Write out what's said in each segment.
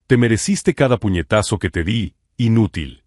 Te mereciste cada puñetazo que te di, inútil.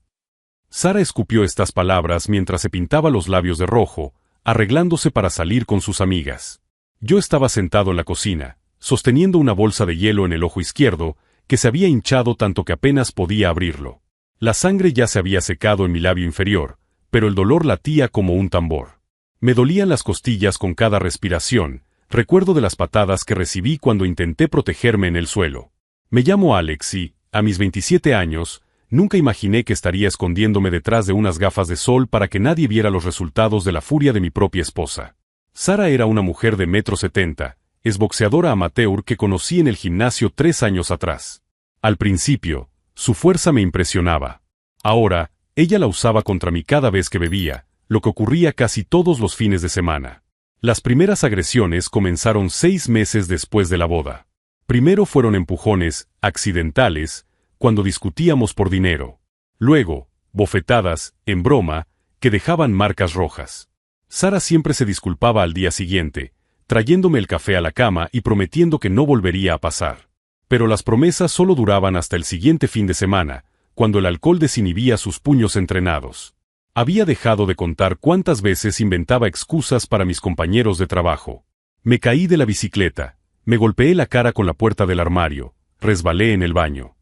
Sara escupió estas palabras mientras se pintaba los labios de rojo, arreglándose para salir con sus amigas. Yo estaba sentado en la cocina, sosteniendo una bolsa de hielo en el ojo izquierdo, que se había hinchado tanto que apenas podía abrirlo. La sangre ya se había secado en mi labio inferior, pero el dolor latía como un tambor. Me dolían las costillas con cada respiración, recuerdo de las patadas que recibí cuando intenté protegerme en el suelo. Me llamo Alex y, a mis 27 años, nunca imaginé que estaría escondiéndome detrás de unas gafas de sol para que nadie viera los resultados de la furia de mi propia esposa. Sara era una mujer de 1,70 m, exboxeadora amateur que conocí en el gimnasio 3 años atrás. Al principio, su fuerza me impresionaba. Ahora, ella la usaba contra mí cada vez que bebía, lo que ocurría casi todos los fines de semana. Las primeras agresiones comenzaron 6 meses después de la boda. Primero fueron empujones, accidentales, cuando discutíamos por dinero. Luego, bofetadas, en broma, que dejaban marcas rojas. Sara siempre se disculpaba al día siguiente, trayéndome el café a la cama y prometiendo que no volvería a pasar. Pero las promesas solo duraban hasta el siguiente fin de semana, cuando el alcohol desinhibía sus puños entrenados. Había dejado de contar cuántas veces inventaba excusas para mis compañeros de trabajo. Me caí de la bicicleta, me golpeé la cara con la puerta del armario, resbalé en el baño.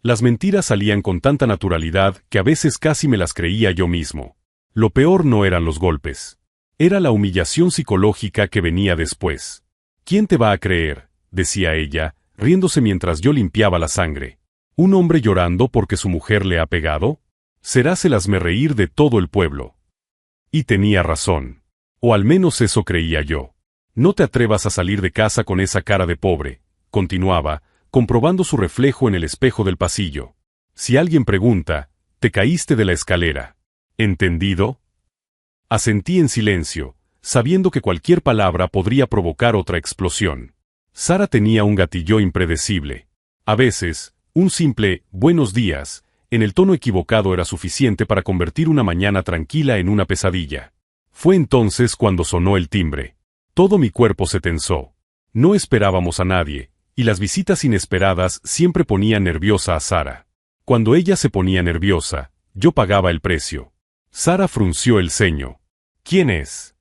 Las mentiras salían con tanta naturalidad que a veces casi me las creía yo mismo. Lo peor no eran los golpes. Era la humillación psicológica que venía después. ¿Quién te va a creer?, decía ella, riéndose mientras yo limpiaba la sangre. ¿Un hombre llorando porque su mujer le ha pegado? Serás el hazmerreír de todo el pueblo. Y tenía razón. O al menos eso creía yo. No te atrevas a salir de casa con esa cara de pobre, continuaba, comprobando su reflejo en el espejo del pasillo. Si alguien pregunta, te caíste de la escalera. ¿Entendido? Asentí en silencio, sabiendo que cualquier palabra podría provocar otra explosión. Sara tenía un gatillo impredecible. A veces, un simple «buenos días», en el tono equivocado era suficiente para convertir una mañana tranquila en una pesadilla. Fue entonces cuando sonó el timbre. Todo mi cuerpo se tensó. No esperábamos a nadie, y las visitas inesperadas siempre ponían nerviosa a Sara. Cuando ella se ponía nerviosa, yo pagaba el precio. Sara frunció el ceño. ¿Quién es?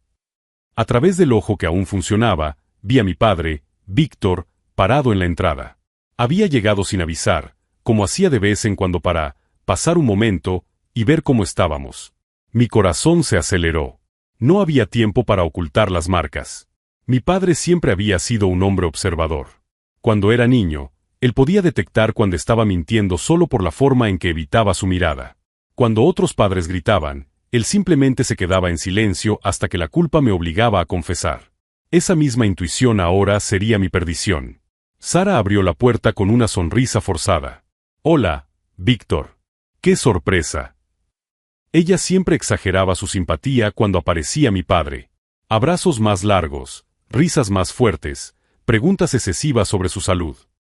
A través del ojo que aún funcionaba, vi a mi padre, Víctor, parado en la entrada. Había llegado sin avisar, como hacía de vez en cuando para pasar un momento y ver cómo estábamos. Mi corazón se aceleró. No había tiempo para ocultar las marcas. Mi padre siempre había sido un hombre observador. Cuando era niño, él podía detectar cuando estaba mintiendo solo por la forma en que evitaba su mirada. Cuando otros padres gritaban, él simplemente se quedaba en silencio hasta que la culpa me obligaba a confesar. Esa misma intuición ahora sería mi perdición. Sara abrió la puerta con una sonrisa forzada. «Hola, Víctor. ¡Qué sorpresa!». Ella siempre exageraba su simpatía cuando aparecía mi padre. Abrazos más largos, risas más fuertes, preguntas excesivas sobre su salud.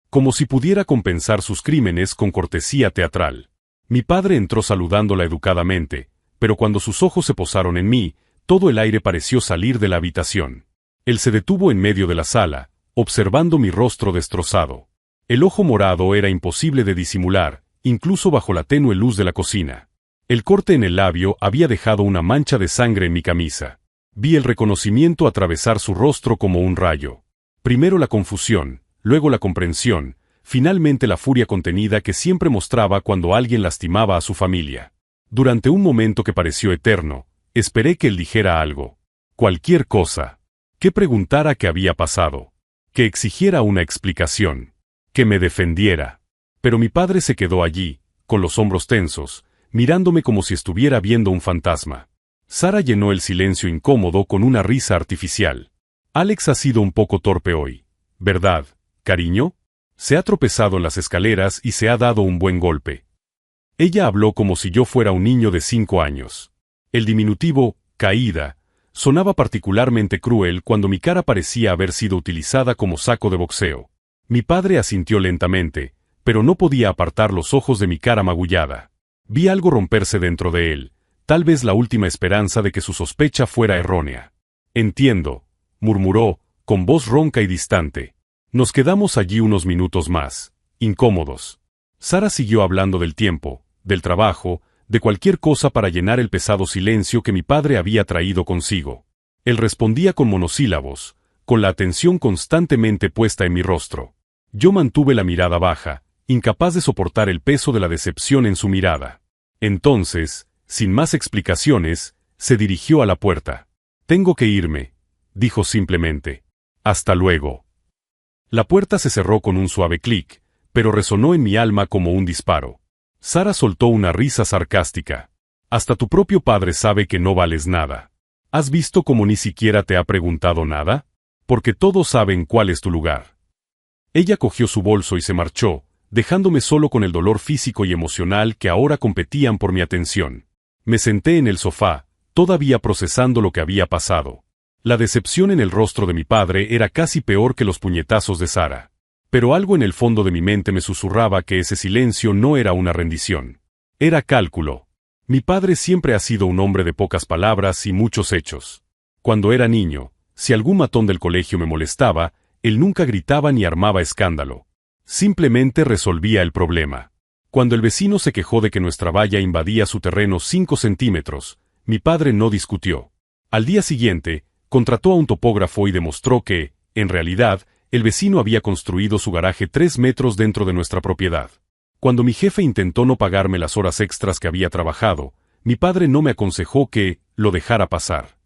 Como si pudiera compensar sus crímenes con cortesía teatral. Mi padre entró saludándola educadamente, pero cuando sus ojos se posaron en mí, todo el aire pareció salir de la habitación. Él se detuvo en medio de la sala, observando mi rostro destrozado. El ojo morado era imposible de disimular, incluso bajo la tenue luz de la cocina. El corte en el labio había dejado una mancha de sangre en mi camisa. Vi el reconocimiento atravesar su rostro como un rayo. Primero la confusión, luego la comprensión, finalmente la furia contenida que siempre mostraba cuando alguien lastimaba a su familia. Durante un momento que pareció eterno, esperé que él dijera algo. Cualquier cosa. Que preguntara qué había pasado. Que exigiera una explicación. Que me defendiera. Pero mi padre se quedó allí, con los hombros tensos, mirándome como si estuviera viendo un fantasma. Sara llenó el silencio incómodo con una risa artificial. Alex ha sido un poco torpe hoy, ¿verdad, cariño? Se ha tropezado en las escaleras y se ha dado un buen golpe. Ella habló como si yo fuera un niño de 5 años. El diminutivo, caída, sonaba particularmente cruel cuando mi cara parecía haber sido utilizada como saco de boxeo. Mi padre asintió lentamente, pero no podía apartar los ojos de mi cara magullada. Vi algo romperse dentro de él, tal vez la última esperanza de que su sospecha fuera errónea. «Entiendo», murmuró, con voz ronca y distante. Nos quedamos allí unos minutos más, incómodos. Sara siguió hablando del tiempo, del trabajo, de cualquier cosa para llenar el pesado silencio que mi padre había traído consigo. Él respondía con monosílabos, con la atención constantemente puesta en mi rostro. Yo mantuve la mirada baja, incapaz de soportar el peso de la decepción en su mirada. Entonces, sin más explicaciones, se dirigió a la puerta. «Tengo que irme», dijo simplemente. «Hasta luego». La puerta se cerró con un suave clic, pero resonó en mi alma como un disparo. Sara soltó una risa sarcástica. «Hasta tu propio padre sabe que no vales nada. ¿Has visto cómo ni siquiera te ha preguntado nada? Porque todos saben cuál es tu lugar». Ella cogió su bolso y se marchó, dejándome solo con el dolor físico y emocional que ahora competían por mi atención. Me senté en el sofá, todavía procesando lo que había pasado. La decepción en el rostro de mi padre era casi peor que los puñetazos de Sara. Pero algo en el fondo de mi mente me susurraba que ese silencio no era una rendición. Era cálculo. Mi padre siempre ha sido un hombre de pocas palabras y muchos hechos. Cuando era niño, si algún matón del colegio me molestaba, él nunca gritaba ni armaba escándalo. Simplemente resolvía el problema. Cuando el vecino se quejó de que nuestra valla invadía su terreno 5 centímetros, mi padre no discutió. Al día siguiente, contrató a un topógrafo y demostró que, en realidad, el vecino había construido su garaje 3 metros dentro de nuestra propiedad. Cuando mi jefe intentó no pagarme las horas extras que había trabajado, mi padre no me aconsejó que lo dejara pasar.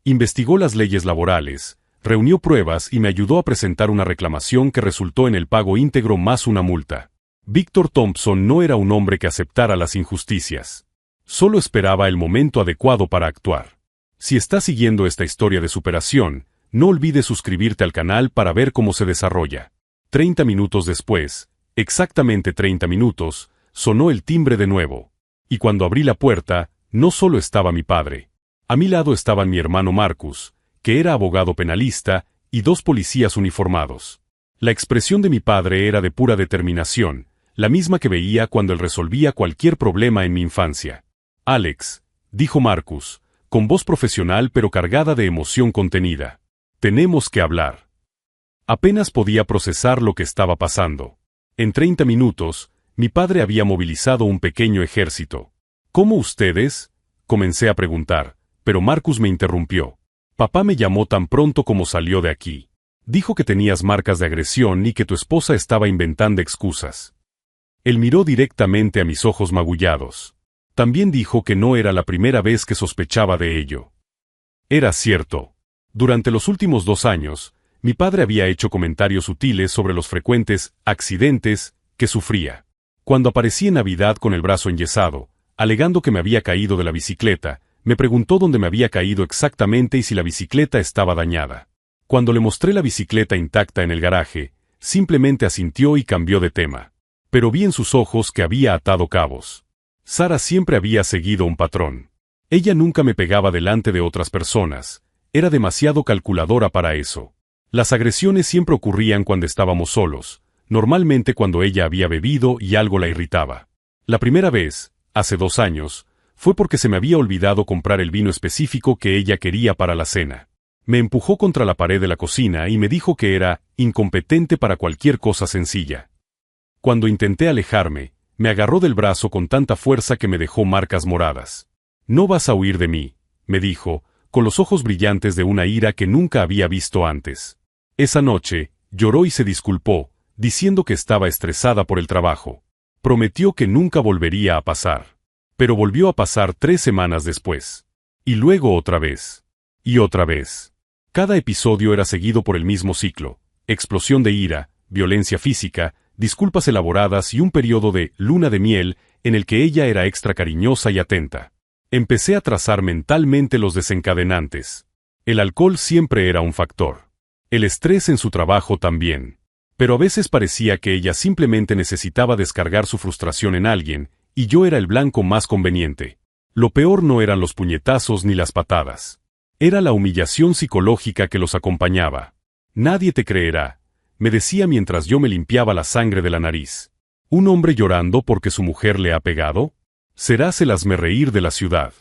Investigó las leyes laborales, reunió pruebas y me ayudó a presentar una reclamación que resultó en el pago íntegro más una multa. Víctor Thompson no era un hombre que aceptara las injusticias. Solo esperaba el momento adecuado para actuar. Si estás siguiendo esta historia de superación, no olvides suscribirte al canal para ver cómo se desarrolla. 30 minutos después, exactamente 30 minutos, sonó el timbre de nuevo. Y cuando abrí la puerta, no solo estaba mi padre. A mi lado estaban mi hermano Marcus, que era abogado penalista, y 2 policías uniformados. La expresión de mi padre era de pura determinación, la misma que veía cuando él resolvía cualquier problema en mi infancia. «Alex», dijo Marcus, con voz profesional pero cargada de emoción contenida. «Tenemos que hablar». Apenas podía procesar lo que estaba pasando. En 30 minutos, mi padre había movilizado un pequeño ejército. «¿Cómo ustedes?», comencé a preguntar, pero Marcus me interrumpió. «Papá me llamó tan pronto como salió de aquí. Dijo que tenías marcas de agresión y que tu esposa estaba inventando excusas». Él miró directamente a mis ojos magullados. También dijo que no era la primera vez que sospechaba de ello. Era cierto. Durante los últimos 2 años, mi padre había hecho comentarios sutiles sobre los frecuentes accidentes que sufría. Cuando aparecí en Navidad con el brazo enyesado, alegando que me había caído de la bicicleta, me preguntó dónde me había caído exactamente y si la bicicleta estaba dañada. Cuando le mostré la bicicleta intacta en el garaje, simplemente asintió y cambió de tema. Pero vi en sus ojos que había atado cabos. Sara siempre había seguido un patrón. Ella nunca me pegaba delante de otras personas. Era demasiado calculadora para eso. Las agresiones siempre ocurrían cuando estábamos solos, normalmente cuando ella había bebido y algo la irritaba. La primera vez, hace 2 años, fue porque se me había olvidado comprar el vino específico que ella quería para la cena. Me empujó contra la pared de la cocina y me dijo que era incompetente para cualquier cosa sencilla. Cuando intenté alejarme, me agarró del brazo con tanta fuerza que me dejó marcas moradas. «No vas a huir de mí», me dijo, con los ojos brillantes de una ira que nunca había visto antes. Esa noche, lloró y se disculpó, diciendo que estaba estresada por el trabajo. Prometió que nunca volvería a pasar. Pero volvió a pasar 3 semanas después. Y luego otra vez. Y otra vez. Cada episodio era seguido por el mismo ciclo: explosión de ira, violencia física, disculpas elaboradas y un periodo de luna de miel en el que ella era extra cariñosa y atenta. Empecé a trazar mentalmente los desencadenantes. El alcohol siempre era un factor. El estrés en su trabajo también. Pero a veces parecía que ella simplemente necesitaba descargar su frustración en alguien, y yo era el blanco más conveniente. Lo peor no eran los puñetazos ni las patadas. Era la humillación psicológica que los acompañaba. «Nadie te creerá», me decía mientras yo me limpiaba la sangre de la nariz. ¿Un hombre llorando porque su mujer le ha pegado? Serás el hazmerreír de la ciudad.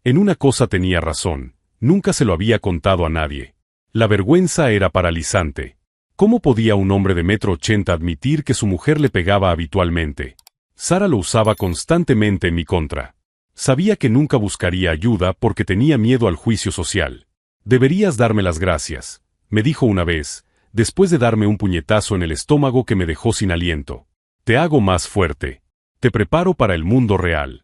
En una cosa tenía razón, nunca se lo había contado a nadie. La vergüenza era paralizante. ¿Cómo podía un hombre de 1,80 m admitir que su mujer le pegaba habitualmente? Sara lo usaba constantemente en mi contra. Sabía que nunca buscaría ayuda porque tenía miedo al juicio social. Deberías darme las gracias, me dijo una vez, después de darme un puñetazo en el estómago que me dejó sin aliento. Te hago más fuerte. Te preparo para el mundo real.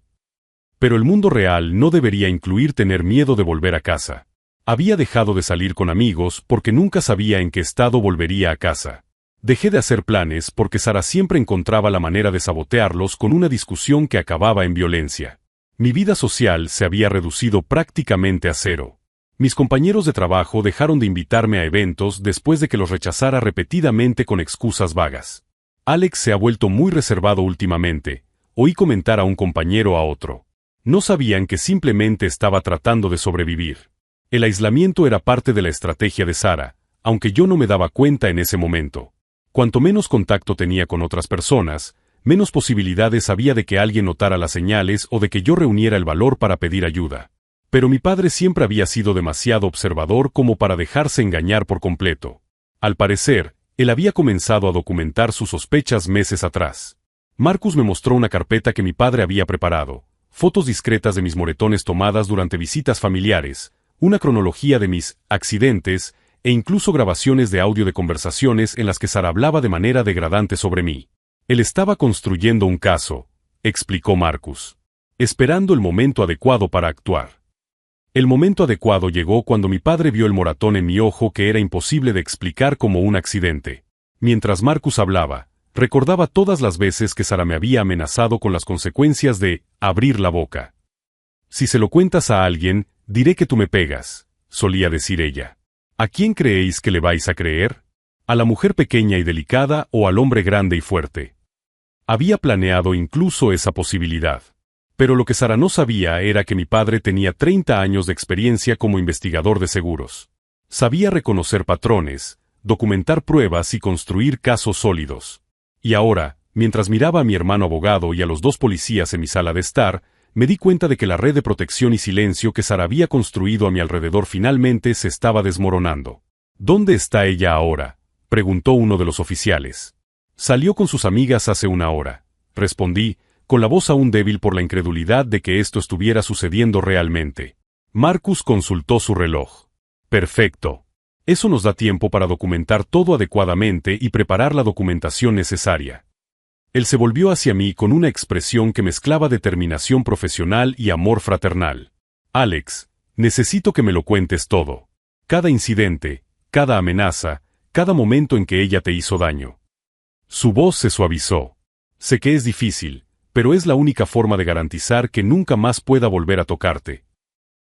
Pero el mundo real no debería incluir tener miedo de volver a casa. Había dejado de salir con amigos porque nunca sabía en qué estado volvería a casa. Dejé de hacer planes porque Sara siempre encontraba la manera de sabotearlos con una discusión que acababa en violencia. Mi vida social se había reducido prácticamente a cero. Mis compañeros de trabajo dejaron de invitarme a eventos después de que los rechazara repetidamente con excusas vagas. Alex se ha vuelto muy reservado últimamente, oí comentar a un compañero a otro. No sabían que simplemente estaba tratando de sobrevivir. El aislamiento era parte de la estrategia de Sara, aunque yo no me daba cuenta en ese momento. Cuanto menos contacto tenía con otras personas, menos posibilidades había de que alguien notara las señales o de que yo reuniera el valor para pedir ayuda. Pero mi padre siempre había sido demasiado observador como para dejarse engañar por completo. Al parecer, él había comenzado a documentar sus sospechas meses atrás. Marcus me mostró una carpeta que mi padre había preparado, fotos discretas de mis moretones tomadas durante visitas familiares, una cronología de mis accidentes e incluso grabaciones de audio de conversaciones en las que Sara hablaba de manera degradante sobre mí. Él estaba construyendo un caso, explicó Marcus, esperando el momento adecuado para actuar. El momento adecuado llegó cuando mi padre vio el moratón en mi ojo que era imposible de explicar como un accidente. Mientras Marcus hablaba, recordaba todas las veces que Sara me había amenazado con las consecuencias de abrir la boca. Si se lo cuentas a alguien, diré que tú me pegas, solía decir ella. ¿A quién creéis que le vais a creer? ¿A la mujer pequeña y delicada o al hombre grande y fuerte? Había planeado incluso esa posibilidad. Pero lo que Sara no sabía era que mi padre tenía 30 años de experiencia como investigador de seguros. Sabía reconocer patrones, documentar pruebas y construir casos sólidos. Y ahora, mientras miraba a mi hermano abogado y a los 2 policías en mi sala de estar, me di cuenta de que la red de protección y silencio que Sara había construido a mi alrededor finalmente se estaba desmoronando. ¿Dónde está ella ahora?, preguntó uno de los oficiales. Salió con sus amigas hace una hora, respondí, con la voz aún débil por la incredulidad de que esto estuviera sucediendo realmente. Marcus consultó su reloj. Perfecto. Eso nos da tiempo para documentar todo adecuadamente y preparar la documentación necesaria. Él se volvió hacia mí con una expresión que mezclaba determinación profesional y amor fraternal. Alex, necesito que me lo cuentes todo. Cada incidente, cada amenaza, cada momento en que ella te hizo daño. Su voz se suavizó. Sé que es difícil, pero es la única forma de garantizar que nunca más pueda volver a tocarte.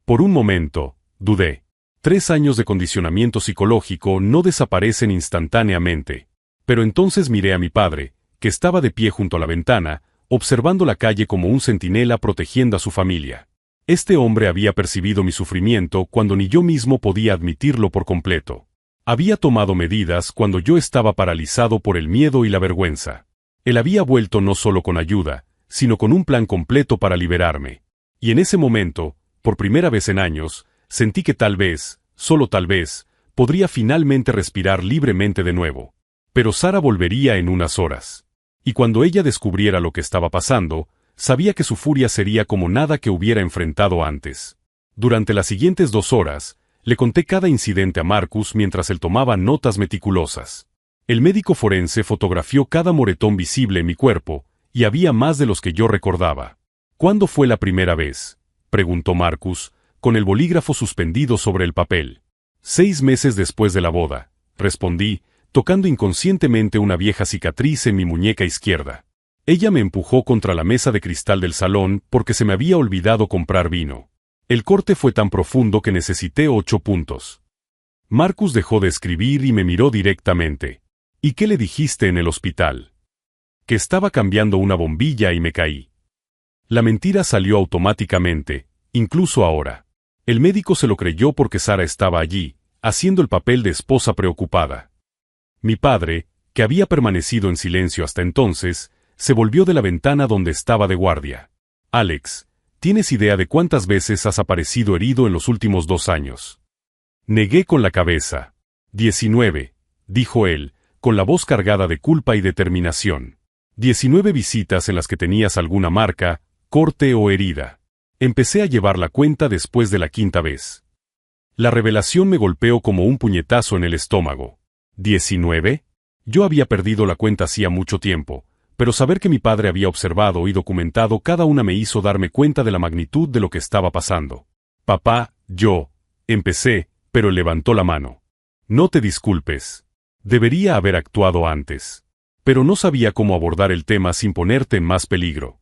Por un momento, dudé. 3 años de condicionamiento psicológico no desaparecen instantáneamente. Pero entonces miré a mi padre, que estaba de pie junto a la ventana, observando la calle como un centinela protegiendo a su familia. Este hombre había percibido mi sufrimiento cuando ni yo mismo podía admitirlo por completo. Había tomado medidas cuando yo estaba paralizado por el miedo y la vergüenza. Él había vuelto no solo con ayuda, sino con un plan completo para liberarme. Y en ese momento, por primera vez en años, sentí que tal vez, solo tal vez, podría finalmente respirar libremente de nuevo. Pero Sara volvería en unas horas. Y cuando ella descubriera lo que estaba pasando, sabía que su furia sería como nada que hubiera enfrentado antes. Durante las siguientes 2 horas, le conté cada incidente a Marcus mientras él tomaba notas meticulosas. El médico forense fotografió cada moretón visible en mi cuerpo, y había más de los que yo recordaba. ¿Cuándo fue la primera vez?, preguntó Marcus, con el bolígrafo suspendido sobre el papel. 6 meses después de la boda, respondí, tocando inconscientemente una vieja cicatriz en mi muñeca izquierda. Ella me empujó contra la mesa de cristal del salón porque se me había olvidado comprar vino. El corte fue tan profundo que necesité 8 puntos. Marcus dejó de escribir y me miró directamente. ¿Y qué le dijiste en el hospital? Que estaba cambiando una bombilla y me caí. La mentira salió automáticamente, incluso ahora. El médico se lo creyó porque Sara estaba allí, haciendo el papel de esposa preocupada. Mi padre, que había permanecido en silencio hasta entonces, se volvió de la ventana donde estaba de guardia. Alex, ¿tienes idea de cuántas veces has aparecido herido en los últimos 2 años? Negué con la cabeza. 19, dijo él, con la voz cargada de culpa y determinación. 19 visitas en las que tenías alguna marca, corte o herida. Empecé a llevar la cuenta después de la quinta vez. La revelación me golpeó como un puñetazo en el estómago. ¿19? Yo había perdido la cuenta hacía mucho tiempo, pero saber que mi padre había observado y documentado cada una me hizo darme cuenta de la magnitud de lo que estaba pasando. Papá, empecé, pero él levantó la mano. No te disculpes. Debería haber actuado antes. Pero no sabía cómo abordar el tema sin ponerte en más peligro.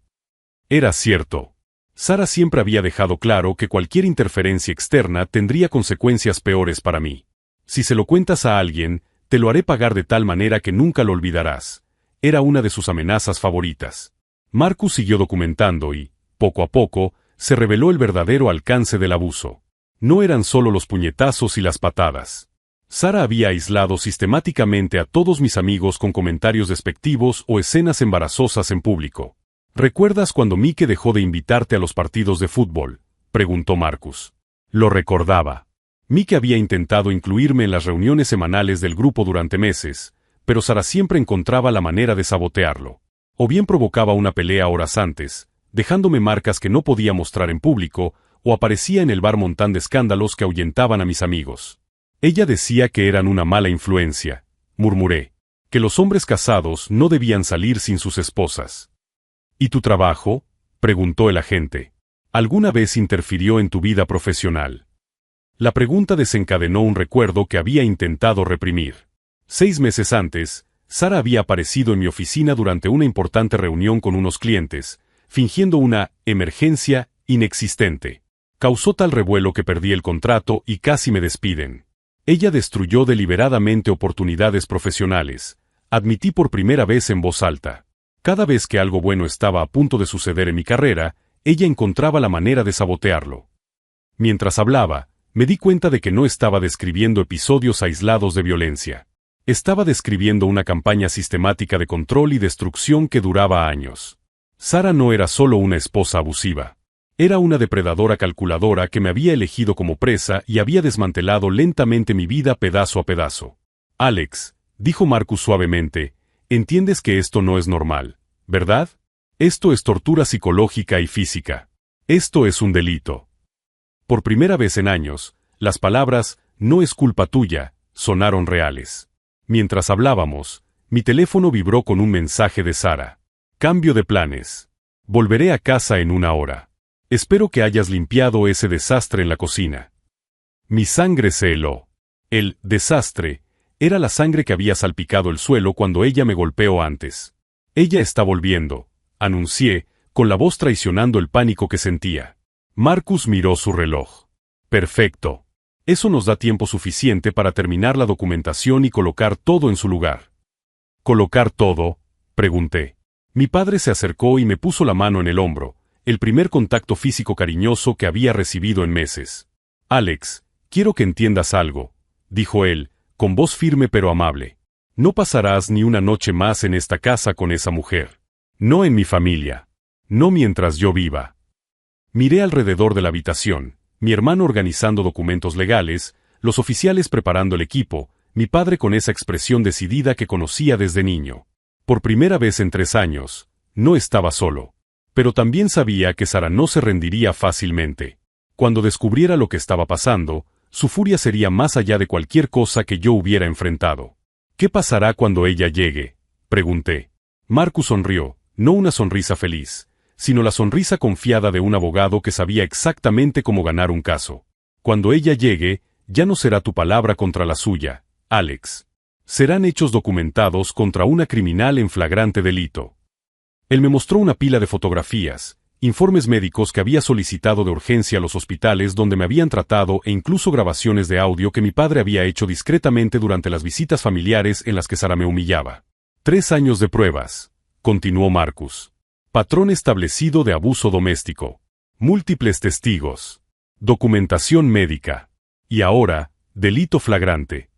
Era cierto. Sara siempre había dejado claro que cualquier interferencia externa tendría consecuencias peores para mí. Si se lo cuentas a alguien, te lo haré pagar de tal manera que nunca lo olvidarás. Era una de sus amenazas favoritas. Marcus siguió documentando y, poco a poco, se reveló el verdadero alcance del abuso. No eran solo los puñetazos y las patadas. Sara había aislado sistemáticamente a todos mis amigos con comentarios despectivos o escenas embarazosas en público. ¿Recuerdas cuando Mike dejó de invitarte a los partidos de fútbol?, preguntó Marcus. Lo recordaba. Mike había intentado incluirme en las reuniones semanales del grupo durante meses, pero Sara siempre encontraba la manera de sabotearlo. O bien provocaba una pelea horas antes, dejándome marcas que no podía mostrar en público, o aparecía en el bar montando escándalos que ahuyentaban a mis amigos. Ella decía que eran una mala influencia, murmuré, que los hombres casados no debían salir sin sus esposas. ¿Y tu trabajo?, preguntó el agente. ¿Alguna vez interfirió en tu vida profesional? La pregunta desencadenó un recuerdo que había intentado reprimir. 6 meses antes, Sara había aparecido en mi oficina durante una importante reunión con unos clientes, fingiendo una emergencia inexistente. Causó tal revuelo que perdí el contrato y casi me despiden. Ella destruyó deliberadamente oportunidades profesionales. Admití por primera vez en voz alta. Cada vez que algo bueno estaba a punto de suceder en mi carrera, ella encontraba la manera de sabotearlo. Mientras hablaba, me di cuenta de que no estaba describiendo episodios aislados de violencia. Estaba describiendo una campaña sistemática de control y destrucción que duraba años. Sara no era solo una esposa abusiva. Era una depredadora calculadora que me había elegido como presa y había desmantelado lentamente mi vida pedazo a pedazo. Alex, dijo Marcus suavemente, entiendes que esto no es normal, ¿verdad? Esto es tortura psicológica y física. Esto es un delito. Por primera vez en años, las palabras, no es culpa tuya, sonaron reales. Mientras hablábamos, mi teléfono vibró con un mensaje de Sara. Cambio de planes. Volveré a casa en 1 hora. Espero que hayas limpiado ese desastre en la cocina. Mi sangre se heló. El desastre era la sangre que había salpicado el suelo cuando ella me golpeó antes. Ella está volviendo, anuncié, con la voz traicionando el pánico que sentía. Marcus miró su reloj. Perfecto. Eso nos da tiempo suficiente para terminar la documentación y colocar todo en su lugar. ¿Colocar todo?, pregunté. Mi padre se acercó y me puso la mano en el hombro, el primer contacto físico cariñoso que había recibido en meses. Alex, quiero que entiendas algo, dijo él, con voz firme pero amable. No pasarás ni una noche más en esta casa con esa mujer. No en mi familia. No mientras yo viva. Miré alrededor de la habitación, mi hermano organizando documentos legales, los oficiales preparando el equipo, mi padre con esa expresión decidida que conocía desde niño. Por primera vez en 3 años, no estaba solo. Pero también sabía que Sara no se rendiría fácilmente. Cuando descubriera lo que estaba pasando, su furia sería más allá de cualquier cosa que yo hubiera enfrentado. ¿Qué pasará cuando ella llegue?, pregunté. Marcus sonrió, no una sonrisa feliz, sino la sonrisa confiada de un abogado que sabía exactamente cómo ganar un caso. Cuando ella llegue, ya no será tu palabra contra la suya, Alex. Serán hechos documentados contra una criminal en flagrante delito. Él me mostró una pila de fotografías, informes médicos que había solicitado de urgencia a los hospitales donde me habían tratado e incluso grabaciones de audio que mi padre había hecho discretamente durante las visitas familiares en las que Sara me humillaba. 3 años de pruebas, continuó Marcus. Patrón establecido de abuso doméstico. Múltiples testigos. Documentación médica. Y ahora, delito flagrante.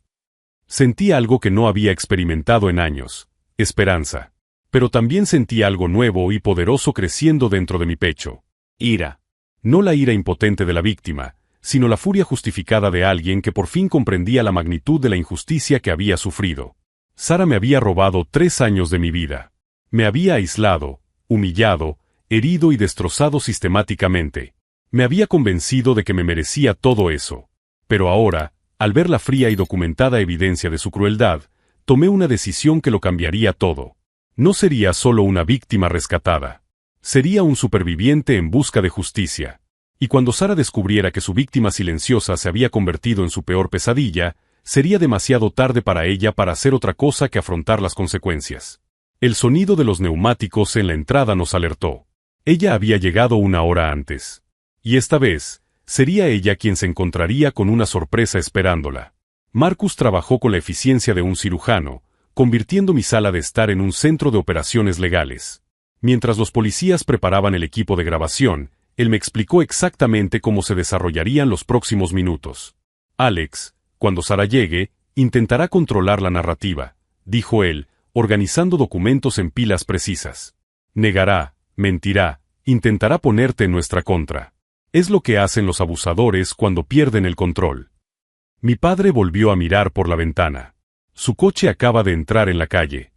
Sentí algo que no había experimentado en años. Esperanza. Pero también sentí algo nuevo y poderoso creciendo dentro de mi pecho. Ira. No la ira impotente de la víctima, sino la furia justificada de alguien que por fin comprendía la magnitud de la injusticia que había sufrido. Sara me había robado 3 años de mi vida. Me había aislado, humillado, herido y destrozado sistemáticamente. Me había convencido de que me merecía todo eso. Pero ahora, al ver la fría y documentada evidencia de su crueldad, tomé una decisión que lo cambiaría todo. No sería solo una víctima rescatada. Sería un superviviente en busca de justicia. Y cuando Sara descubriera que su víctima silenciosa se había convertido en su peor pesadilla, sería demasiado tarde para ella para hacer otra cosa que afrontar las consecuencias. El sonido de los neumáticos en la entrada nos alertó. Ella había llegado 1 hora antes. Y esta vez, sería ella quien se encontraría con una sorpresa esperándola. Marcus trabajó con la eficiencia de un cirujano, convirtiendo mi sala de estar en un centro de operaciones legales. Mientras los policías preparaban el equipo de grabación, él me explicó exactamente cómo se desarrollarían los próximos minutos. Alex, cuando Sara llegue, intentará controlar la narrativa, dijo él, organizando documentos en pilas precisas. Negará, mentirá, intentará ponerte en nuestra contra. Es lo que hacen los abusadores cuando pierden el control. Mi padre volvió a mirar por la ventana. Su coche acaba de entrar en la calle.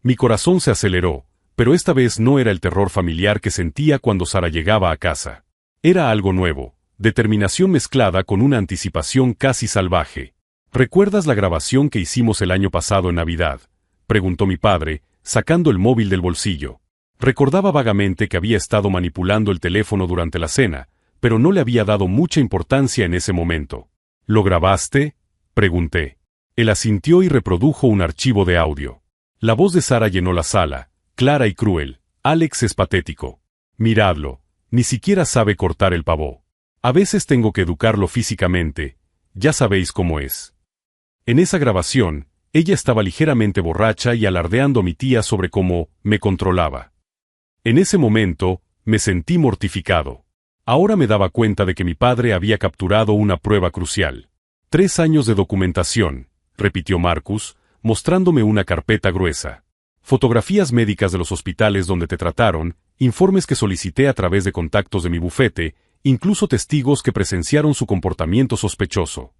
Mi corazón se aceleró, pero esta vez no era el terror familiar que sentía cuando Sara llegaba a casa. Era algo nuevo, determinación mezclada con una anticipación casi salvaje. ¿Recuerdas la grabación que hicimos el año pasado en Navidad?, preguntó mi padre, sacando el móvil del bolsillo. Recordaba vagamente que había estado manipulando el teléfono durante la cena, pero no le había dado mucha importancia en ese momento. ¿Lo grabaste?, pregunté. Él asintió y reprodujo un archivo de audio. La voz de Sara llenó la sala, clara y cruel. Alex es patético. Miradlo, ni siquiera sabe cortar el pavó. A veces tengo que educarlo físicamente, ya sabéis cómo es. En esa grabación, ella estaba ligeramente borracha y alardeando a mi tía sobre cómo me controlaba. En ese momento, me sentí mortificado. Ahora me daba cuenta de que mi padre había capturado una prueba crucial. 3 años de documentación, repitió Marcus, mostrándome una carpeta gruesa. Fotografías médicas de los hospitales donde te trataron, informes que solicité a través de contactos de mi bufete, incluso testigos que presenciaron su comportamiento sospechoso.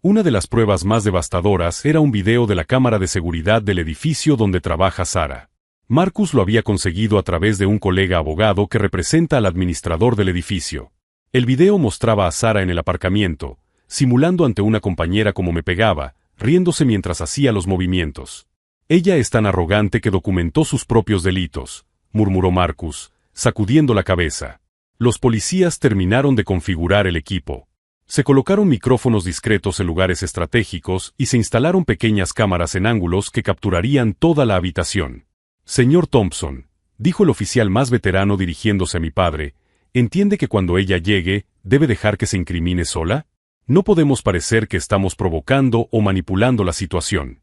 Una de las pruebas más devastadoras era un video de la cámara de seguridad del edificio donde trabaja Sara. Marcus lo había conseguido a través de un colega abogado que representa al administrador del edificio. El video mostraba a Sara en el aparcamiento, simulando ante una compañera como me pegaba, riéndose mientras hacía los movimientos. Ella es tan arrogante que documentó sus propios delitos, murmuró Marcus, sacudiendo la cabeza. Los policías terminaron de configurar el equipo. Se colocaron micrófonos discretos en lugares estratégicos y se instalaron pequeñas cámaras en ángulos que capturarían toda la habitación. Señor Thompson, dijo el oficial más veterano dirigiéndose a mi padre, ¿entiende que cuando ella llegue, debe dejar que se incrimine sola? No podemos parecer que estamos provocando o manipulando la situación.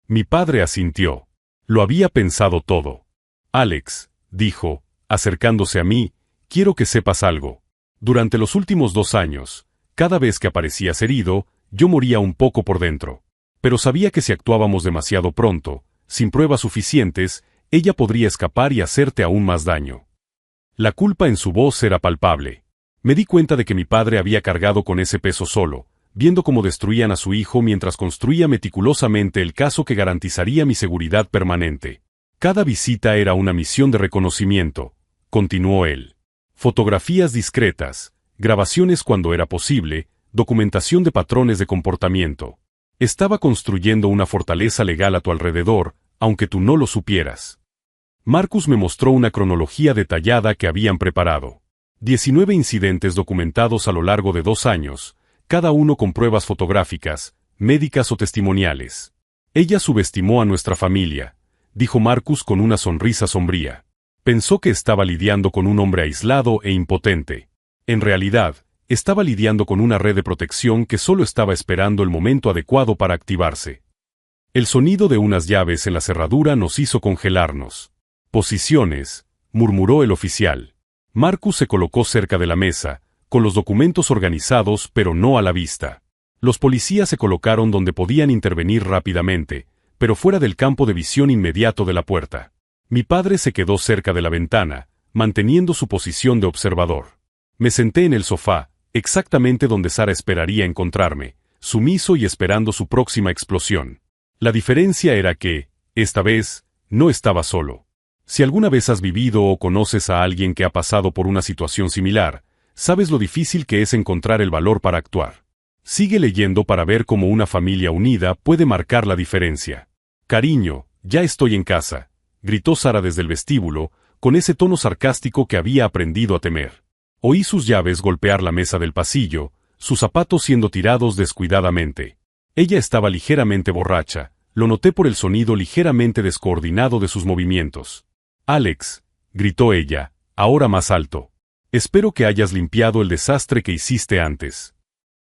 Mi padre asintió. Lo había pensado todo. Alex, dijo, acercándose a mí, quiero que sepas algo. Durante los últimos 2 años, cada vez que aparecías herido, yo moría un poco por dentro. Pero sabía que si actuábamos demasiado pronto, sin pruebas suficientes, ella podría escapar y hacerte aún más daño. La culpa en su voz era palpable. Me di cuenta de que mi padre había cargado con ese peso solo, viendo cómo destruían a su hijo mientras construía meticulosamente el caso que garantizaría mi seguridad permanente. Cada visita era una misión de reconocimiento, continuó él. Fotografías discretas, grabaciones cuando era posible, documentación de patrones de comportamiento. Estaba construyendo una fortaleza legal a tu alrededor, aunque tú no lo supieras. Marcus me mostró una cronología detallada que habían preparado. 19 incidentes documentados a lo largo de 2 años, cada uno con pruebas fotográficas, médicas o testimoniales. Ella subestimó a nuestra familia, dijo Marcus con una sonrisa sombría. Pensó que estaba lidiando con un hombre aislado e impotente. En realidad, estaba lidiando con una red de protección que solo estaba esperando el momento adecuado para activarse. El sonido de unas llaves en la cerradura nos hizo congelarnos. Posiciones, murmuró el oficial. Marcus se colocó cerca de la mesa, con los documentos organizados pero no a la vista. Los policías se colocaron donde podían intervenir rápidamente, pero fuera del campo de visión inmediato de la puerta. Mi padre se quedó cerca de la ventana, manteniendo su posición de observador. Me senté en el sofá, exactamente donde Sara esperaría encontrarme, sumiso y esperando su próxima explosión. La diferencia era que, esta vez, no estaba solo. Si alguna vez has vivido o conoces a alguien que ha pasado por una situación similar, sabes lo difícil que es encontrar el valor para actuar. Sigue leyendo para ver cómo una familia unida puede marcar la diferencia. Cariño, ya estoy en casa, gritó Sara desde el vestíbulo, con ese tono sarcástico que había aprendido a temer. Oí sus llaves golpear la mesa del pasillo, sus zapatos siendo tirados descuidadamente. Ella estaba ligeramente borracha, lo noté por el sonido ligeramente descoordinado de sus movimientos. Alex, gritó ella, ahora más alto. Espero que hayas limpiado el desastre que hiciste antes.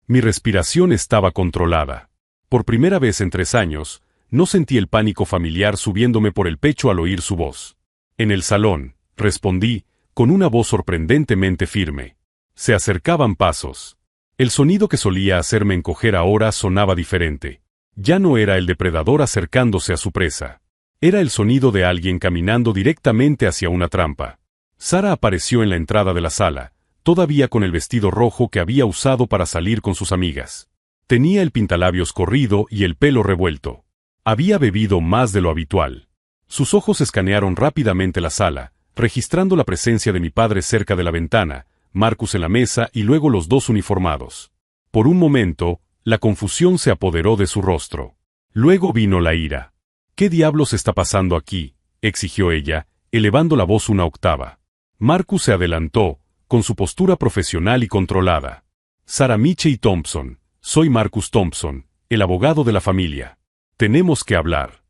Mi respiración estaba controlada. Por primera vez en 3 años, no sentí el pánico familiar subiéndome por el pecho al oír su voz. En el salón, respondí, con una voz sorprendentemente firme. Se acercaban pasos. El sonido que solía hacerme encoger ahora sonaba diferente. Ya no era el depredador acercándose a su presa. Era el sonido de alguien caminando directamente hacia una trampa. Sara apareció en la entrada de la sala, todavía con el vestido rojo que había usado para salir con sus amigas. Tenía el pintalabios corrido y el pelo revuelto. Había bebido más de lo habitual. Sus ojos escanearon rápidamente la sala, registrando la presencia de mi padre cerca de la ventana, Marcus en la mesa y luego los dos uniformados. Por un momento, la confusión se apoderó de su rostro. Luego vino la ira. ¿Qué diablos está pasando aquí?, exigió ella, elevando la voz una octava. Marcus se adelantó, con su postura profesional y controlada. Sara Michie Thompson, soy Marcus Thompson, el abogado de la familia. Tenemos que hablar.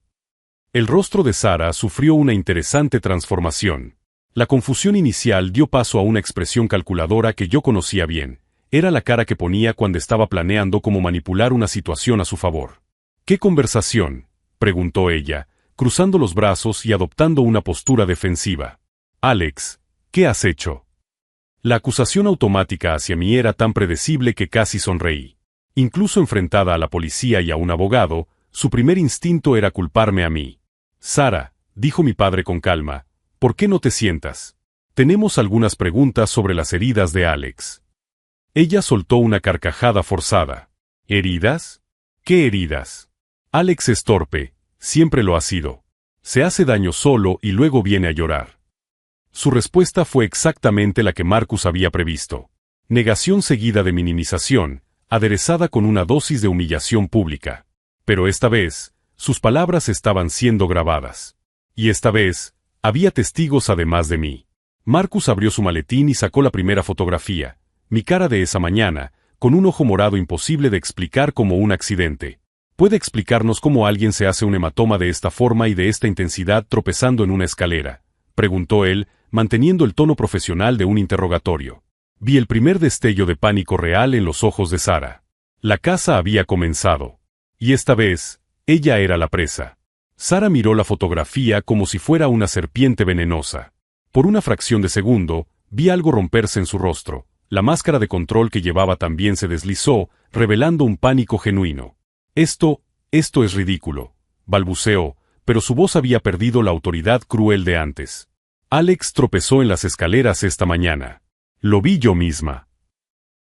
El rostro de Sara sufrió una interesante transformación. La confusión inicial dio paso a una expresión calculadora que yo conocía bien. Era la cara que ponía cuando estaba planeando cómo manipular una situación a su favor. ¿Qué conversación?, preguntó ella, cruzando los brazos y adoptando una postura defensiva. Alex, ¿qué has hecho? La acusación automática hacia mí era tan predecible que casi sonreí. Incluso enfrentada a la policía y a un abogado, su primer instinto era culparme a mí. Sara, dijo mi padre con calma, ¿por qué no te sientas? Tenemos algunas preguntas sobre las heridas de Alex. Ella soltó una carcajada forzada. ¿Heridas? ¿Qué heridas? Alex es torpe, siempre lo ha sido. Se hace daño solo y luego viene a llorar. Su respuesta fue exactamente la que Marcus había previsto. Negación seguida de minimización, aderezada con una dosis de humillación pública. Pero esta vez, sus palabras estaban siendo grabadas. Y esta vez, había testigos además de mí. Marcus abrió su maletín y sacó la primera fotografía, mi cara de esa mañana, con un ojo morado imposible de explicar como un accidente. ¿Puede explicarnos cómo alguien se hace un hematoma de esta forma y de esta intensidad tropezando en una escalera?, preguntó él, manteniendo el tono profesional de un interrogatorio. Vi el primer destello de pánico real en los ojos de Sara. La caza había comenzado. Y esta vez, ella era la presa. Sara miró la fotografía como si fuera una serpiente venenosa. Por una fracción de segundo, vi algo romperse en su rostro. La máscara de control que llevaba también se deslizó, revelando un pánico genuino. Esto es ridículo, balbuceó, pero su voz había perdido la autoridad cruel de antes. Alex tropezó en las escaleras esta mañana. Lo vi yo misma.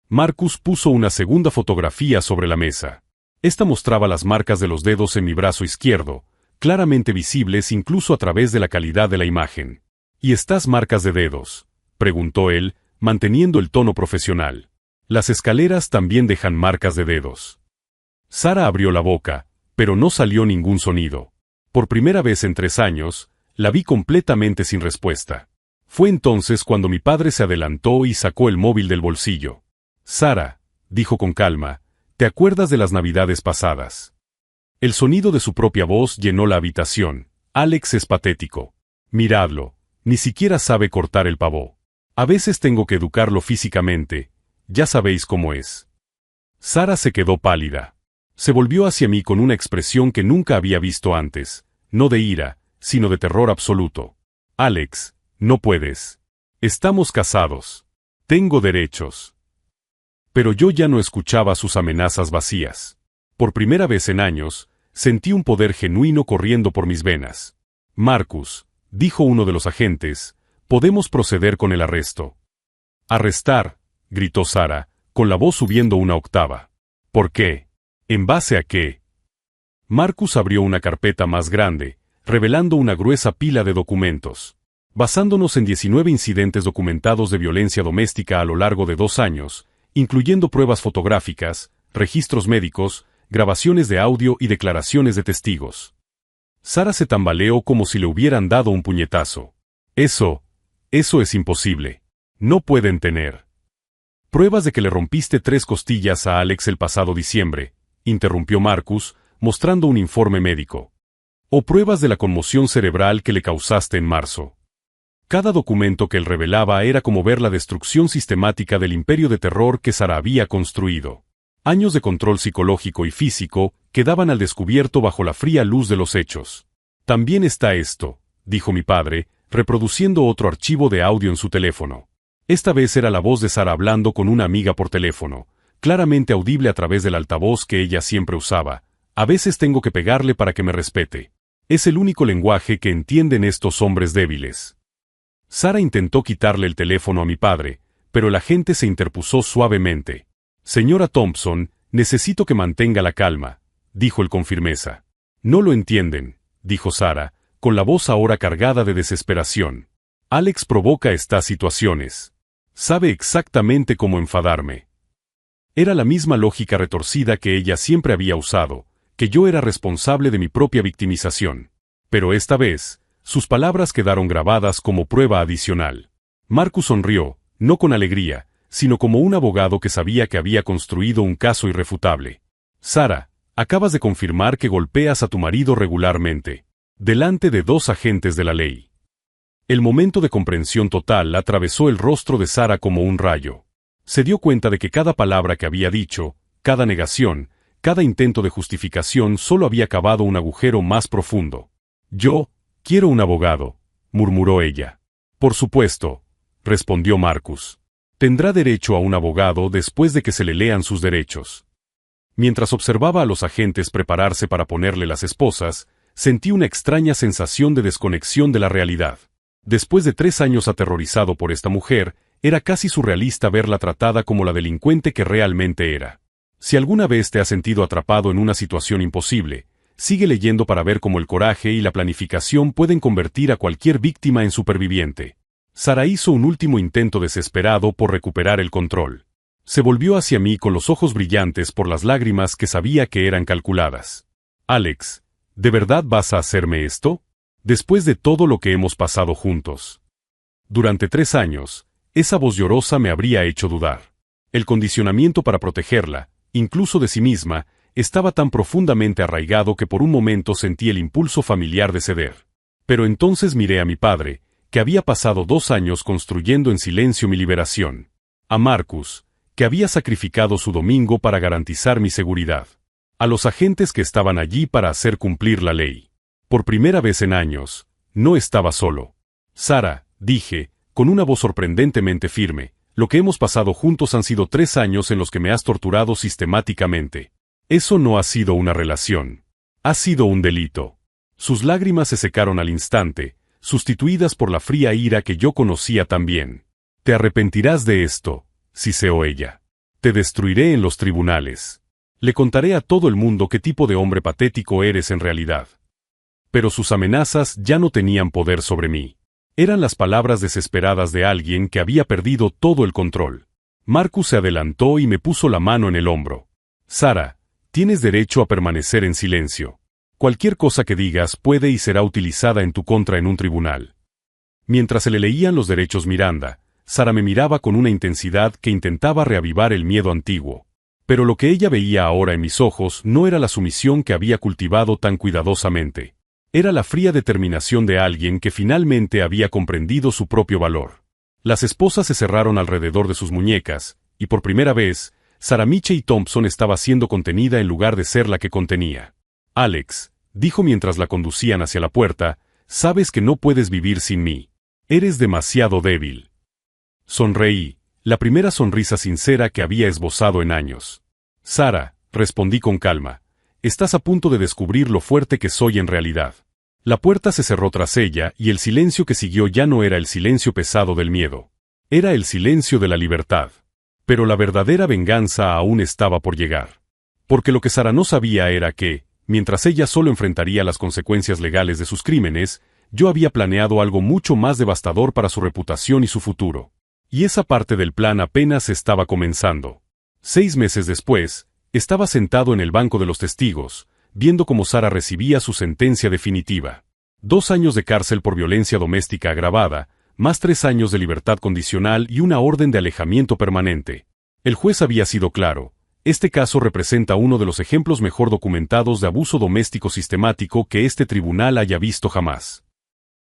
Marcus puso una segunda fotografía sobre la mesa. Esta mostraba las marcas de los dedos en mi brazo izquierdo, claramente visibles incluso a través de la calidad de la imagen. ¿Y estas marcas de dedos?, preguntó él, manteniendo el tono profesional. Las escaleras también dejan marcas de dedos. Sara abrió la boca, pero no salió ningún sonido. Por primera vez en 3 años, la vi completamente sin respuesta. Fue entonces cuando mi padre se adelantó y sacó el móvil del bolsillo. Sara, dijo con calma, ¿te acuerdas de las navidades pasadas? El sonido de su propia voz llenó la habitación. Alex es patético. Miradlo, ni siquiera sabe cortar el pavó. A veces tengo que educarlo físicamente, ya sabéis cómo es. Sara se quedó pálida. Se volvió hacia mí con una expresión que nunca había visto antes, no de ira, sino de terror absoluto. Alex, no puedes. Estamos casados. Tengo derechos. Pero yo ya no escuchaba sus amenazas vacías. Por primera vez en años, sentí un poder genuino corriendo por mis venas. Marcus, dijo uno de los agentes, podemos proceder con el arresto. Arrestar, gritó Sara, con la voz subiendo una octava. ¿Por qué? ¿En base a qué? Marcus abrió una carpeta más grande, revelando una gruesa pila de documentos. Basándonos en 19 incidentes documentados de violencia doméstica a lo largo de 2 años, incluyendo pruebas fotográficas, registros médicos, grabaciones de audio y declaraciones de testigos. Sara se tambaleó como si le hubieran dado un puñetazo. Eso es imposible. No pueden tener pruebas de que le rompiste 3 costillas a Alex el pasado diciembre, interrumpió Marcus, mostrando un informe médico. O pruebas de la conmoción cerebral que le causaste en marzo. Cada documento que él revelaba era como ver la destrucción sistemática del imperio de terror que Sara había construido. Años de control psicológico y físico quedaban al descubierto bajo la fría luz de los hechos. También está esto, dijo mi padre, reproduciendo otro archivo de audio en su teléfono. Esta vez era la voz de Sara hablando con una amiga por teléfono, claramente audible a través del altavoz que ella siempre usaba. A veces tengo que pegarle para que me respete. Es el único lenguaje que entienden estos hombres débiles. Sara intentó quitarle el teléfono a mi padre, pero el agente se interpuso suavemente. Señora Thompson, necesito que mantenga la calma, dijo él con firmeza. No lo entienden, dijo Sara, con la voz ahora cargada de desesperación. Alex provoca estas situaciones. Sabe exactamente cómo enfadarme. Era la misma lógica retorcida que ella siempre había usado, que yo era responsable de mi propia victimización. Pero esta vez, sus palabras quedaron grabadas como prueba adicional. Marcus sonrió, no con alegría, sino como un abogado que sabía que había construido un caso irrefutable. Sara, acabas de confirmar que golpeas a tu marido regularmente, delante de 2 agentes de la ley. El momento de comprensión total atravesó el rostro de Sara como un rayo. Se dio cuenta de que cada palabra que había dicho, cada negación, cada intento de justificación solo había cavado un agujero más profundo. Yo quiero un abogado, murmuró ella. Por supuesto, respondió Marcus. Tendrá derecho a un abogado después de que se le lean sus derechos. Mientras observaba a los agentes prepararse para ponerle las esposas, sentí una extraña sensación de desconexión de la realidad. Después de 3 años aterrorizado por esta mujer, era casi surrealista verla tratada como la delincuente que realmente era. Si alguna vez te has sentido atrapado en una situación imposible, sigue leyendo para ver cómo el coraje y la planificación pueden convertir a cualquier víctima en superviviente. Sara hizo un último intento desesperado por recuperar el control. Se volvió hacia mí con los ojos brillantes por las lágrimas que sabía que eran calculadas. Alex, ¿de verdad vas a hacerme esto? Después de todo lo que hemos pasado juntos. Durante 3 años, esa voz llorosa me habría hecho dudar. El condicionamiento para protegerla, incluso de sí misma, estaba tan profundamente arraigado que por un momento sentí el impulso familiar de ceder. Pero entonces miré a mi padre, que había pasado 2 años construyendo en silencio mi liberación. A Marcus, que había sacrificado su domingo para garantizar mi seguridad. A los agentes que estaban allí para hacer cumplir la ley. Por primera vez en años, no estaba solo. Sara, dije, con una voz sorprendentemente firme, lo que hemos pasado juntos han sido 3 años en los que me has torturado sistemáticamente. Eso no ha sido una relación. Ha sido un delito. Sus lágrimas se secaron al instante, sustituidas por la fría ira que yo conocía tan bien. Te arrepentirás de esto, siseó ella. Te destruiré en los tribunales. Le contaré a todo el mundo qué tipo de hombre patético eres en realidad. Pero sus amenazas ya no tenían poder sobre mí. Eran las palabras desesperadas de alguien que había perdido todo el control. Marcus se adelantó y me puso la mano en el hombro. Sara, tienes derecho a permanecer en silencio. Cualquier cosa que digas puede y será utilizada en tu contra en un tribunal. Mientras se le leían los derechos Miranda, Sara me miraba con una intensidad que intentaba reavivar el miedo antiguo. Pero lo que ella veía ahora en mis ojos no era la sumisión que había cultivado tan cuidadosamente. Era la fría determinación de alguien que finalmente había comprendido su propio valor. Las esposas se cerraron alrededor de sus muñecas, y por primera vez, Sara Michelle Thompson estaba siendo contenida en lugar de ser la que contenía. Alex, dijo mientras la conducían hacia la puerta, sabes que no puedes vivir sin mí. Eres demasiado débil. Sonreí, la primera sonrisa sincera que había esbozado en años. Sara, respondí con calma, estás a punto de descubrir lo fuerte que soy en realidad. La puerta se cerró tras ella y el silencio que siguió ya no era el silencio pesado del miedo. Era el silencio de la libertad. Pero la verdadera venganza aún estaba por llegar. Porque lo que Sara no sabía era que, Mientras ella solo enfrentaría las consecuencias legales de sus crímenes, yo había planeado algo mucho más devastador para su reputación y su futuro. Y esa parte del plan apenas estaba comenzando. 6 meses después, estaba sentado en el banco de los testigos, viendo cómo Sara recibía su sentencia definitiva. 2 años de cárcel por violencia doméstica agravada, más 3 años de libertad condicional y una orden de alejamiento permanente. El juez había sido claro. Este caso representa uno de los ejemplos mejor documentados de abuso doméstico sistemático que este tribunal haya visto jamás.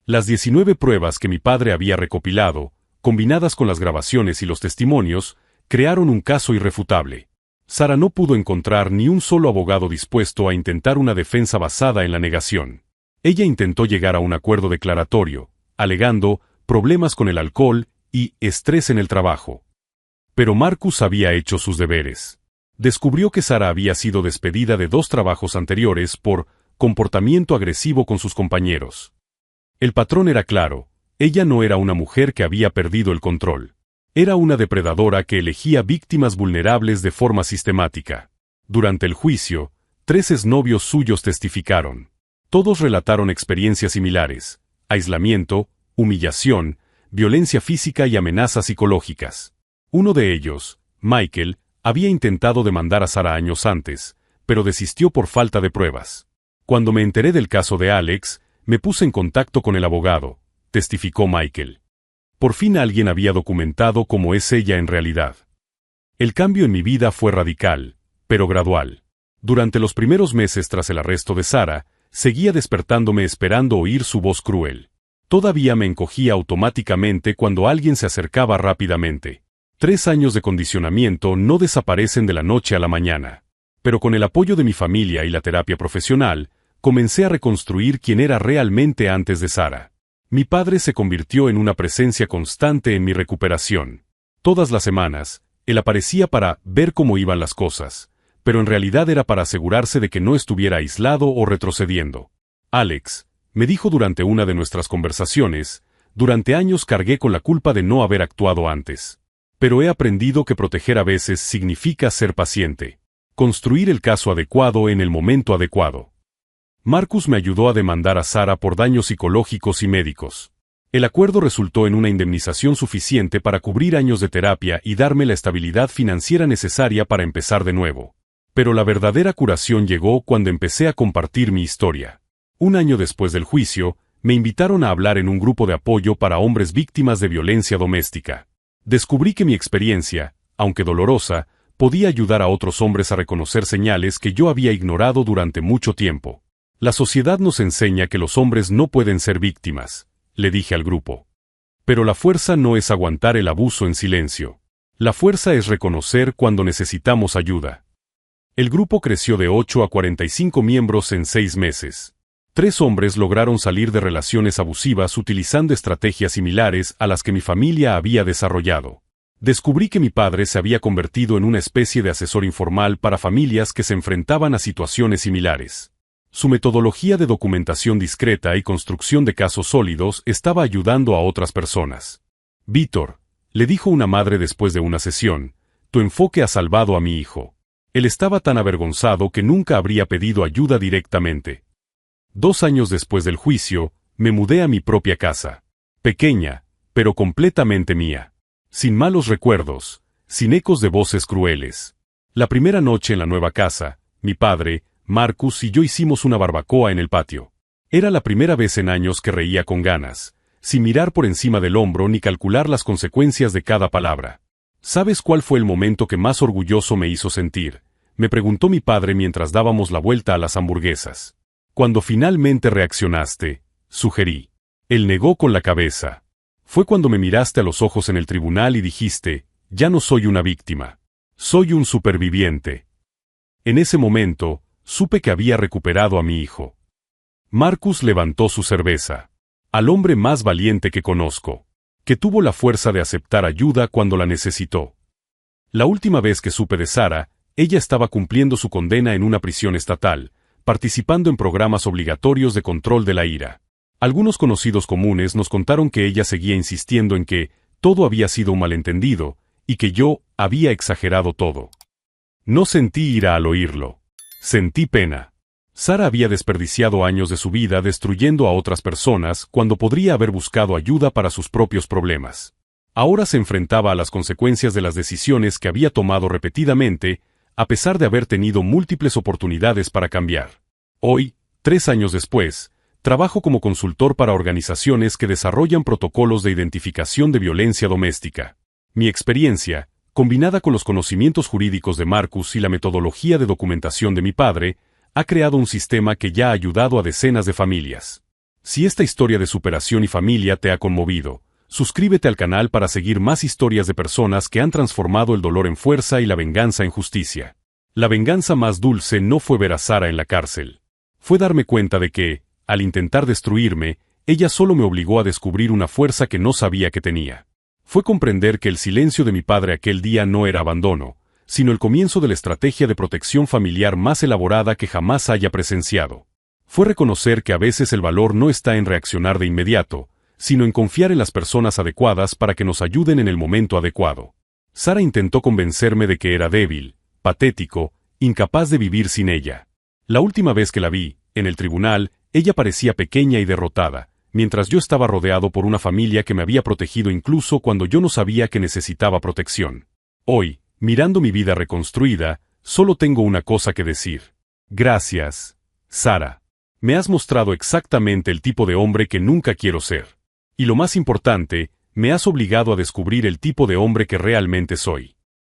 Las 19 pruebas que mi padre había recopilado, combinadas con las grabaciones y los testimonios, crearon un caso irrefutable. Sara no pudo encontrar ni un solo abogado dispuesto a intentar una defensa basada en la negación. Ella intentó llegar a un acuerdo declaratorio, alegando problemas con el alcohol y estrés en el trabajo. Pero Marcus había hecho sus deberes. Descubrió que Sara había sido despedida de 2 trabajos anteriores por comportamiento agresivo con sus compañeros. El patrón era claro, ella no era una mujer que había perdido el control. Era una depredadora que elegía víctimas vulnerables de forma sistemática. Durante el juicio, 3 exnovios suyos testificaron. Todos relataron experiencias similares: aislamiento, humillación, violencia física y amenazas psicológicas. Uno de ellos, Michael, había intentado demandar a Sara años antes, pero desistió por falta de pruebas. Cuando me enteré del caso de Alex, me puse en contacto con el abogado, testificó Michael. Por fin alguien había documentado cómo es ella en realidad. El cambio en mi vida fue radical, pero gradual. Durante los primeros meses tras el arresto de Sara, seguía despertándome esperando oír su voz cruel. Todavía me encogía automáticamente cuando alguien se acercaba rápidamente. 3 años de condicionamiento no desaparecen de la noche a la mañana. Pero con el apoyo de mi familia y la terapia profesional, comencé a reconstruir quién era realmente antes de Sara. Mi padre se convirtió en una presencia constante en mi recuperación. Todas las semanas, él aparecía para ver cómo iban las cosas, pero en realidad era para asegurarse de que no estuviera aislado o retrocediendo. Alex, me dijo durante una de nuestras conversaciones, durante años cargué con la culpa de no haber actuado antes. Pero he aprendido que proteger a veces significa ser paciente. Construir el caso adecuado en el momento adecuado. Marcus me ayudó a demandar a Sara por daños psicológicos y médicos. El acuerdo resultó en una indemnización suficiente para cubrir años de terapia y darme la estabilidad financiera necesaria para empezar de nuevo. Pero la verdadera curación llegó cuando empecé a compartir mi historia. 1 año después del juicio, me invitaron a hablar en un grupo de apoyo para hombres víctimas de violencia doméstica. Descubrí que mi experiencia, aunque dolorosa, podía ayudar a otros hombres a reconocer señales que yo había ignorado durante mucho tiempo. La sociedad nos enseña que los hombres no pueden ser víctimas, le dije al grupo. Pero la fuerza no es aguantar el abuso en silencio. La fuerza es reconocer cuando necesitamos ayuda. El grupo creció de 8 a 45 miembros en 6 meses. 3 hombres lograron salir de relaciones abusivas utilizando estrategias similares a las que mi familia había desarrollado. Descubrí que mi padre se había convertido en una especie de asesor informal para familias que se enfrentaban a situaciones similares. Su metodología de documentación discreta y construcción de casos sólidos estaba ayudando a otras personas. Víctor, le dijo una madre después de una sesión, tu enfoque ha salvado a mi hijo. Él estaba tan avergonzado que nunca habría pedido ayuda directamente. 2 años después del juicio, me mudé a mi propia casa. Pequeña, pero completamente mía. Sin malos recuerdos, sin ecos de voces crueles. La primera noche en la nueva casa, mi padre, Marcus y yo hicimos una barbacoa en el patio. Era la primera vez en años que reía con ganas, sin mirar por encima del hombro ni calcular las consecuencias de cada palabra. ¿Sabes cuál fue el momento que más orgulloso me hizo sentir? Me preguntó mi padre mientras dábamos la vuelta a las hamburguesas. Cuando finalmente reaccionaste, sugerí. Él negó con la cabeza. Fue cuando me miraste a los ojos en el tribunal y dijiste, ya no soy una víctima. Soy un superviviente. En ese momento, supe que había recuperado a mi hijo. Marcus levantó su cerveza. Al hombre más valiente que conozco, que tuvo la fuerza de aceptar ayuda cuando la necesitó. La última vez que supe de Sara, ella estaba cumpliendo su condena en una prisión estatal, participando en programas obligatorios de control de la ira. Algunos conocidos comunes nos contaron que ella seguía insistiendo en que todo había sido un malentendido, y que yo había exagerado todo. No sentí ira al oírlo. Sentí pena. Sara había desperdiciado años de su vida destruyendo a otras personas cuando podría haber buscado ayuda para sus propios problemas. Ahora se enfrentaba a las consecuencias de las decisiones que había tomado repetidamente, a pesar de haber tenido múltiples oportunidades para cambiar. Hoy, 3 años después, trabajo como consultor para organizaciones que desarrollan protocolos de identificación de violencia doméstica. Mi experiencia, combinada con los conocimientos jurídicos de Marcus y la metodología de documentación de mi padre, ha creado un sistema que ya ha ayudado a decenas de familias. Si esta historia de superación y familia te ha conmovido, suscríbete al canal para seguir más historias de personas que han transformado el dolor en fuerza y la venganza en justicia. La venganza más dulce no fue ver a Sara en la cárcel. Fue darme cuenta de que, al intentar destruirme, ella solo me obligó a descubrir una fuerza que no sabía que tenía. Fue comprender que el silencio de mi padre aquel día no era abandono, sino el comienzo de la estrategia de protección familiar más elaborada que jamás haya presenciado. Fue reconocer que a veces el valor no está en reaccionar de inmediato, sino en confiar en las personas adecuadas para que nos ayuden en el momento adecuado. Sara intentó convencerme de que era débil, patético, incapaz de vivir sin ella. La última vez que la vi, en el tribunal, ella parecía pequeña y derrotada, mientras yo estaba rodeado por una familia que me había protegido incluso cuando yo no sabía que necesitaba protección. Hoy, mirando mi vida reconstruida, solo tengo una cosa que decir. Gracias, Sara. Me has mostrado exactamente el tipo de hombre que nunca quiero ser. Y lo más importante, me has obligado a descubrir el tipo de hombre que realmente soy.